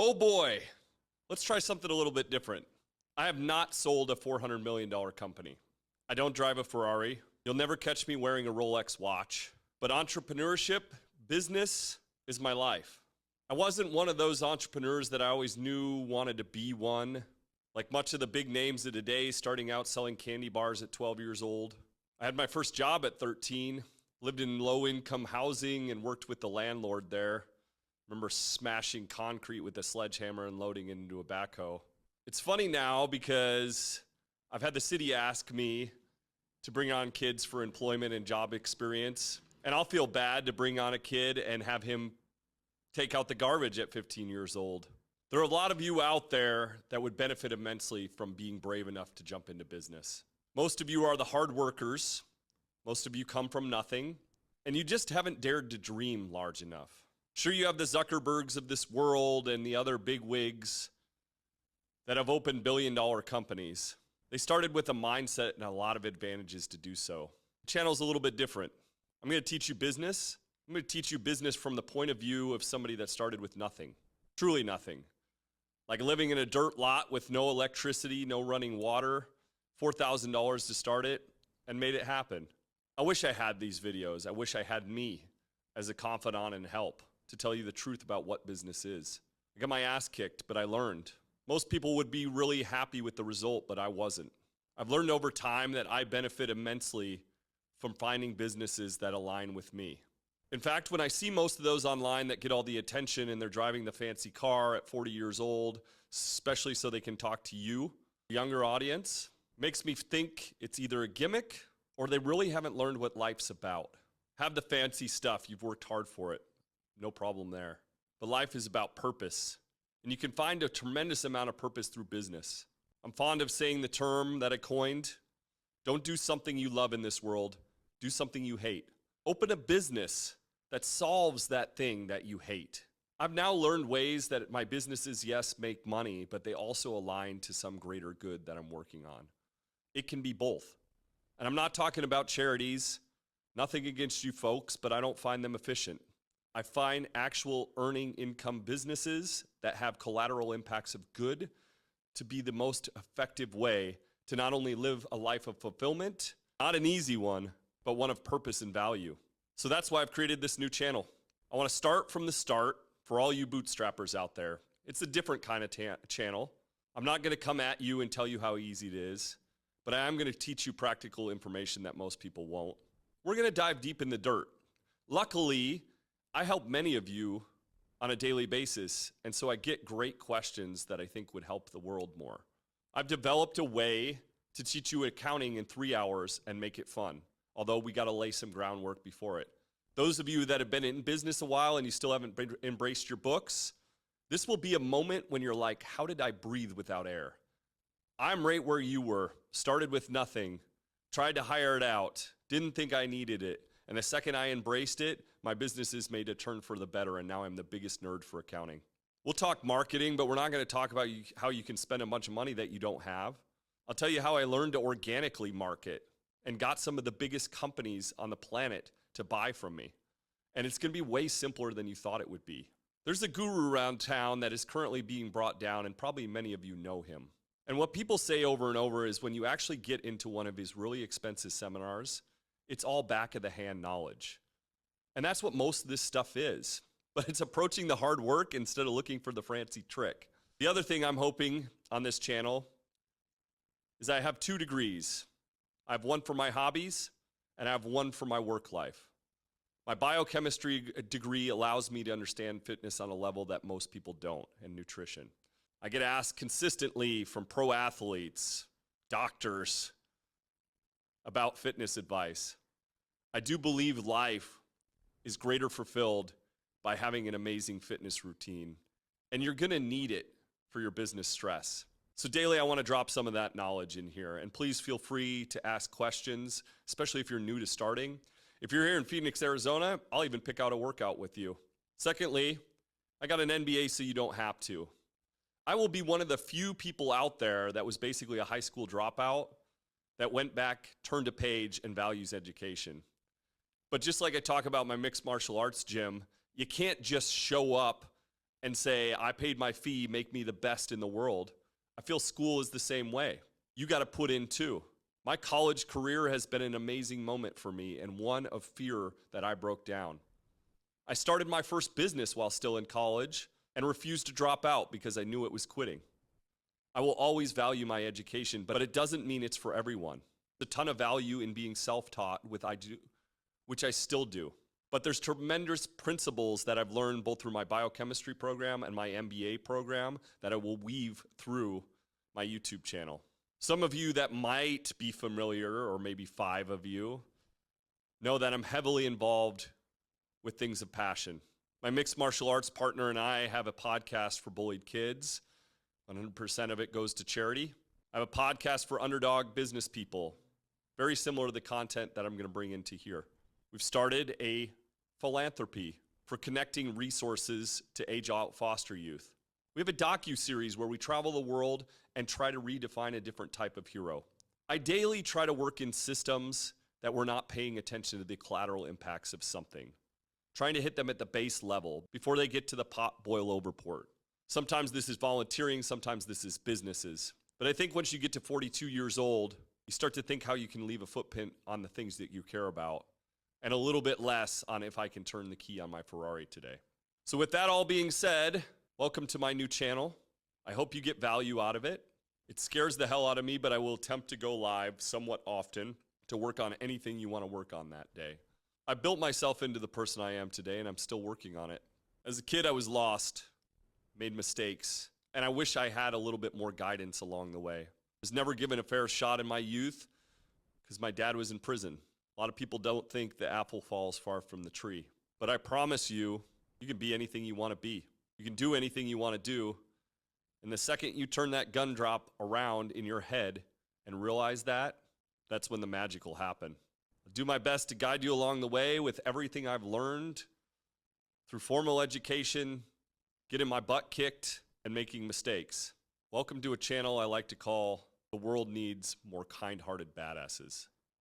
Oh boy, let's try something a little bit different. I have not sold a $400 million company. I don't drive a Ferrari. You'll never catch me wearing a Rolex watch. But entrepreneurship, business, is my life. I wasn't one of those entrepreneurs that I always knew wanted to be one. Like much of the big names of today, starting out selling candy bars at 12 years old. I had my first job at 13, lived in low-income housing and worked with the landlord there. Remember smashing concrete with a sledgehammer and loading it into a backhoe. It's funny now because I've had the city ask me to bring on kids for employment and job experience, and I'll feel bad to bring on a kid and have him take out the garbage at 15 years old. There are a lot of you out there that would benefit immensely from being brave enough to jump into business. Most of you are the hard workers. Most of you come from nothing, and you just haven't dared to dream large enough. Sure, you have the Zuckerbergs of this world and the other big wigs that have opened billion-dollar companies. They started with a mindset and a lot of advantages to do so. The channel's a little bit different. I'm going to teach you business. I'm going to teach you business from the point of view of somebody that started with nothing, truly nothing. Like living in a dirt lot with no electricity, no running water, $4,000 to start it, and made it happen. I wish I had these videos. I wish I had me as a confidant and help to tell you the truth about what business is. I got my ass kicked, but I learned. Most people would be really happy with the result, but I wasn't. I've learned over time that I benefit immensely from finding businesses that align with me. In fact, when I see most of those online that get all the attention and they're driving the fancy car at 40 years old, especially so they can talk to you, younger audience, makes me think it's either a gimmick or they really haven't learned what life's about. Have the fancy stuff, you've worked hard for it. No problem there. But life is about purpose. And you can find a tremendous amount of purpose through business. I'm fond of saying the term that I coined, don't do something you love in this world, do something you hate. Open a business that solves that thing that you hate. I've now learned ways that my businesses, yes, make money, but they also align to some greater good that I'm working on. It can be both. And I'm not talking about charities, nothing against you folks, but I don't find them efficient. I find actual earning income businesses that have collateral impacts of good to be the most effective way to not only live a life of fulfillment, not an easy one, but one of purpose and value. So that's why I've created this new channel. I want to start from the start for all you bootstrappers out there. It's a different kind of channel. I'm not going to come at you and tell you how easy it is, but I am going to teach you practical information that most people won't. We're going to dive deep in the dirt. Luckily, I help many of you on a daily basis, and so I get great questions that I think would help the world more. I've developed a way to teach you accounting in 3 hours and make it fun, although we got to lay some groundwork before it. Those of you that have been in business a while and you still haven't embraced your books, this will be a moment when you're like, how did I breathe without air? I'm right where you were, started with nothing, tried to hire it out, didn't think I needed it. And the second I embraced it, my businesses made a turn for the better, and now I'm the biggest nerd for accounting. We'll talk marketing, but we're not going to talk about how you can spend a bunch of money that you don't have. I'll tell you how I learned to organically market and got some of the biggest companies on the planet to buy from me. And it's going to be way simpler than you thought it would be. There's a guru around town that is currently being brought down, and probably many of you know him. And what people say over and over is when you actually get into one of his really expensive seminars, it's all back of the hand knowledge. And that's what most of this stuff is. But it's approaching the hard work instead of looking for the fancy trick. The other thing I'm hoping on this channel is I have 2 degrees. I have one for my hobbies, and I have one for my work life. My biochemistry degree allows me to understand fitness on a level that most people don't, and nutrition. I get asked consistently from pro athletes, doctors, about fitness advice. I do believe life is greater fulfilled by having an amazing fitness routine, and you're gonna need it for your business stress. So daily, I wanna drop some of that knowledge in here, and please feel free to ask questions, especially if you're new to starting. If you're here in Phoenix, Arizona, I'll even pick out a workout with you. Secondly, I got an MBA so you don't have to. I will be one of the few people out there that was basically a high school dropout that went back, turned a page, and values education. But just like I talk about my mixed martial arts gym, you can't just show up and say, I paid my fee, make me the best in the world. I feel school is the same way. You got to put in too. My college career has been an amazing moment for me and one of fear that I broke down. I started my first business while still in college and refused to drop out because I knew it was quitting. I will always value my education, but it doesn't mean it's for everyone. There's a ton of value in being self-taught, which I still do. But there's tremendous principles that I've learned both through my biochemistry program and my MBA program that I will weave through my YouTube channel. Some of you that might be familiar, or maybe 5 of you, know that I'm heavily involved with things of passion. My mixed martial arts partner and I have a podcast for bullied kids. 100% of it goes to charity. I have a podcast for underdog business people, very similar to the content that I'm going to bring into here. We've started a Philanthropy for connecting resources to age-out foster youth. We have a docu-series where we travel the world and try to redefine a different type of hero. I daily try to work in systems that we're not paying attention to the collateral impacts of something, trying to hit them at the base level before they get to the pot boil over port. Sometimes this is volunteering, sometimes this is businesses. But I think once you get to 42 years old, you start to think how you can leave a footprint on the things that you care about, and a little bit less on if I can turn the key on my Ferrari today. So with that all being said, welcome to my new channel. I hope you get value out of it. It scares the hell out of me, but I will attempt to go live somewhat often to work on anything you want to work on that day. I built myself into the person I am today, and I'm still working on it. As a kid, I was lost, made mistakes, and I wish I had a little bit more guidance along the way. I was never given a fair shot in my youth because my dad was in prison. A lot of people don't think the apple falls far from the tree. But I promise you, you can be anything you want to be. You can do anything you want to do. And the second you turn that gun drop around in your head and realize that, that's when the magic will happen. I'll do my best to guide you along the way with everything I've learned through formal education, getting my butt kicked, and making mistakes. Welcome to a channel I like to call The World Needs More Kind-Hearted Badasses.